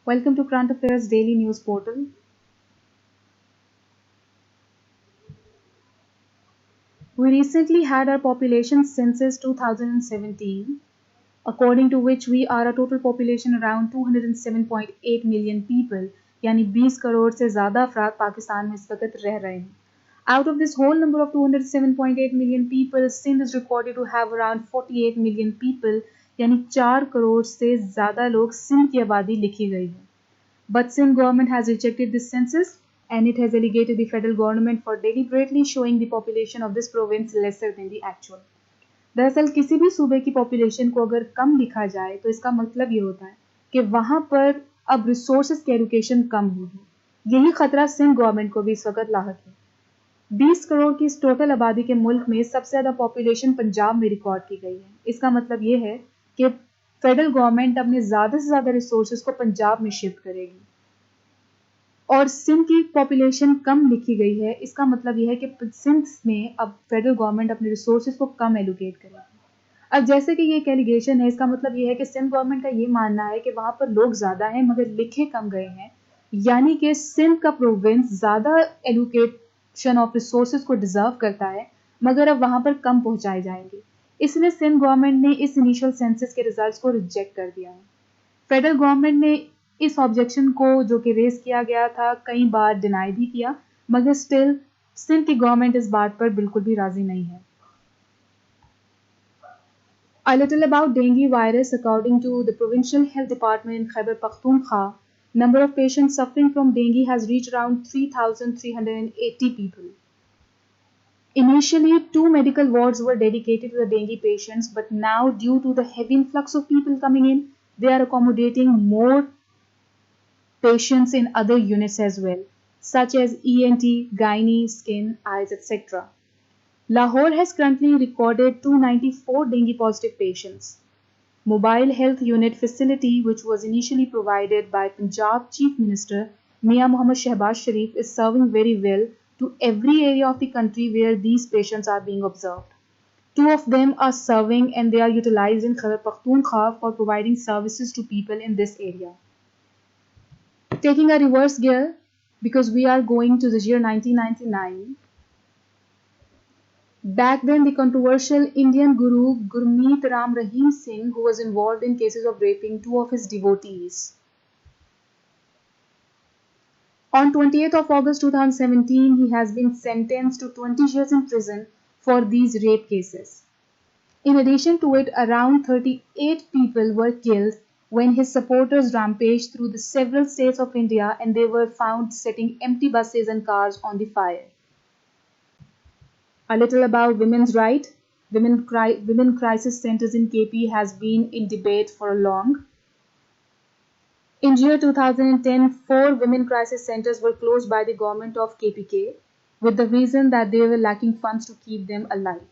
Welcome to Current Affairs Daily News Portal. We recently had our population census 2017, according to which we are a total population around 207.8 million people, यानी 20 करोड़ से ज़्यादा अफराद पाकिस्तान में इस वक्त रह रहे हैं. Out of this whole number of 207.8 million people, Sindh is recorded to have around 48 million people, यानी 4 करोड़ से ज़्यादा लोग सिंध की आबादी लिखी गई है. But Sindh government has rejected this census and it has allegated the federal government for deliberately showing the population of this province lesser than the actual. दरअसल किसी भी सूबे की पॉपुलेशन को अगर कम लिखा जाए तो इसका मतलब ये होता है कि वहां पर अब रिसोर्सेज की एलोकेशन कम होगी. यही खतरा सिंध गवर्नमेंट को भी इस वक्त लाहक है. 20 करोड़ की इस टोटल आबादी के मुल्क में सबसे ज्यादा पॉपुलेशन पंजाब में रिकॉर्ड की गई है. इसका मतलब ये है कि फेडरल गवर्नमेंट अपने ज्यादा से ज्यादा रिसोर्सेज को पंजाब में शिफ्ट करेगी और सिंध की पॉपुलेशन कम लिखी गई है. इसका मतलब यह है कि सिंध में अब फेडरल गवर्नमेंट अपने रिसोर्सेज को कम एलोकेट करेगी. अब जैसे कि ये एक एलिगेशन है, इसका मतलब यह है कि सिंध गवर्नमेंट का ये मानना है कि वहां पर लोग ज्यादा हैं मगर लिखे कम गए हैं, यानी कि सिंध का प्रोविंस ज्यादा एलोकेशन ऑफ रिसोर्सेज को डिजर्व करता है मगर अब वहां पर कम पहुंचाए जाएंगे. इसलिए सिंध गवर्नमेंट ने इस इनिशियल सेंसस के रिजल्ट्स को रिजेक्ट कर दिया है. फेडरल गवर्नमेंट ने इस ऑब्जेक्शन को जो कि रेज किया गया था कई बार डिनाई भी किया, मगर स्टिल सिंध की गवर्नमेंट इस बात पर बिल्कुल भी राजी नहीं है. A little about dengue virus. According to the provincial health department in Khyber Pakhtunkhwa, number of patients suffering from dengue has reached around 3,380 people. Initially, 2 medical wards were dedicated to the dengue patients, but now due to the heavy influx of people coming in, they are accommodating more patients in other units as well, such as ENT, gynae, skin, eyes, etc. Lahore has currently recorded 294 dengue positive patients. Mobile health unit facility, which was initially provided by Punjab Chief Minister Mia Mohammad Shehbaz Sharif, is serving very well to every area of the country where these patients are being observed. 2 of them are serving and they are utilized in Khyber Pakhtunkhwa for providing services to people in this area. Taking a reverse gear, because we are going to the year 1999, back then the controversial Indian guru Gurmeet Ram Rahim Singh, who was involved in cases of raping 2 of his devotees. On 28th of August 2017, he has been sentenced to 20 years in prison for these rape cases. In addition to it, around 38 people were killed when his supporters rampaged through the several states of India and they were found setting empty buses and cars on the fire. A little about women's rights. Women crisis centers in KP has been in debate for long. In year 2010, 4 women crisis centers were closed by the government of KPK with the reason that they were lacking funds to keep them alive.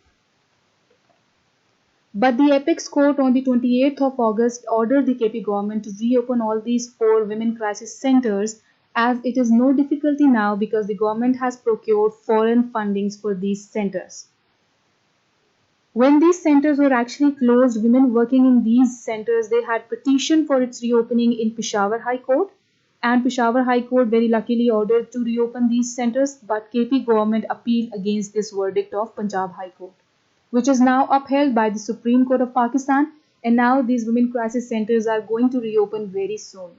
But the apex court on the 28th of August ordered the KP government to reopen all these 4 women crisis centers, as it is no difficulty now because the government has procured foreign fundings for these centers. When these centers were actually closed, women working in these centers, they had petitioned for its reopening in Peshawar High Court, and Peshawar High Court very luckily ordered to reopen these centers, but KP government appealed against this verdict of Punjab High Court, which is now upheld by the Supreme Court of Pakistan, and now these women crisis centers are going to reopen very soon.